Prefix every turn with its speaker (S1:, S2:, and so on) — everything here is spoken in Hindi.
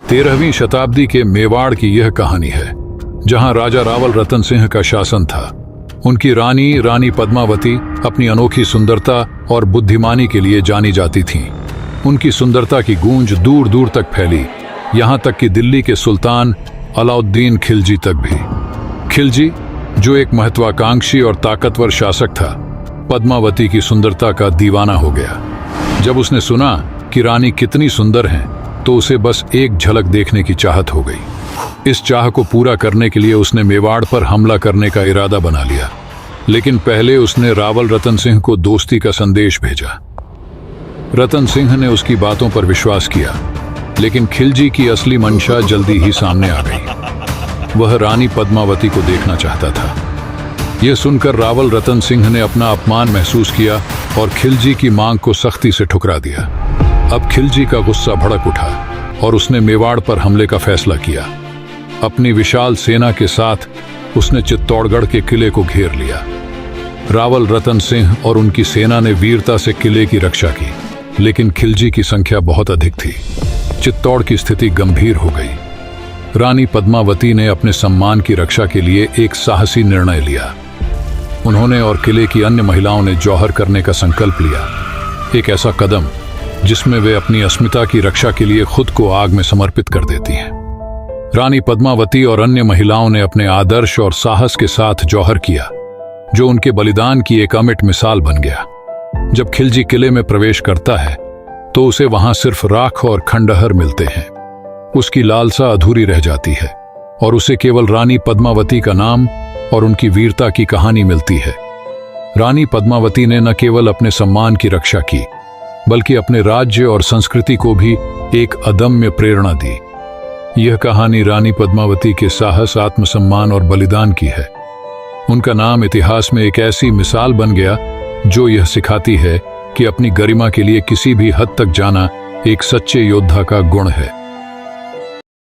S1: 13वीं शताब्दी के मेवाड़ की यह कहानी है, जहां राजा रावल रतन सिंह का शासन था। उनकी रानी पद्मावती अपनी अनोखी सुंदरता और बुद्धिमानी के लिए जानी जाती थीं। उनकी सुंदरता की गूंज दूर दूर तक फैली, यहां तक कि दिल्ली के सुल्तान अलाउद्दीन खिलजी तक भी। खिलजी, जो एक महत्वाकांक्षी और ताकतवर शासक था, पद्मावती की सुंदरता का दीवाना हो गया। जब उसने सुना कि रानी कितनी सुंदर हैं, तो उसे बस एक झलक देखने की चाहत हो गई। इस चाह को पूरा करने के लिए उसने मेवाड़ पर हमला करने का इरादा बना लिया, लेकिन पहले उसने रावल रतन सिंह को दोस्ती का संदेश भेजा। रतन सिंह ने उसकी बातों पर विश्वास किया, लेकिन खिलजी की असली मंशा जल्दी ही सामने आ गई। वह रानी पद्मावती को देखना चाहता था। यह सुनकर रावल रतन सिंह ने अपना अपमान महसूस किया और खिलजी की मांग को सख्ती से ठुकरा दिया। अब खिलजी का गुस्सा भड़क उठा और उसने मेवाड़ पर हमले का फैसला किया। अपनी विशाल सेना के साथ उसने चित्तौड़गढ़ के किले को घेर लिया। रावल रतन सिंह और उनकी सेना ने वीरता से किले की रक्षा की, लेकिन खिलजी की संख्या बहुत अधिक थी। चित्तौड़ की स्थिति गंभीर हो गई। रानी पद्मावती ने अपने सम्मान की रक्षा के लिए एक साहसी निर्णय लिया। उन्होंने और किले की अन्य महिलाओं ने जौहर करने का संकल्प लिया, एक ऐसा कदम जिसमें वे अपनी अस्मिता की रक्षा के लिए खुद को आग में समर्पित कर देती हैं। रानी पद्मावती और अन्य महिलाओं ने अपने आदर्श और साहस के साथ जौहर किया, जो उनके बलिदान की एक अमिट मिसाल बन गया। जब खिलजी किले में प्रवेश करता है, तो उसे वहां सिर्फ राख और खंडहर मिलते हैं। उसकी लालसा अधूरी रह जाती है और उसे केवल रानी पद्मावती का नाम और उनकी वीरता की कहानी मिलती है। रानी पद्मावती ने न केवल अपने सम्मान की रक्षा की, बल्कि अपने राज्य और संस्कृति को भी एक अदम्य प्रेरणा दी। यह कहानी रानी पद्मावती के साहस, आत्मसम्मान और बलिदान की है। उनका नाम इतिहास में एक ऐसी मिसाल बन गया जो यह सिखाती है कि अपनी गरिमा के लिए किसी भी हद तक जाना एक सच्चे योद्धा का गुण है।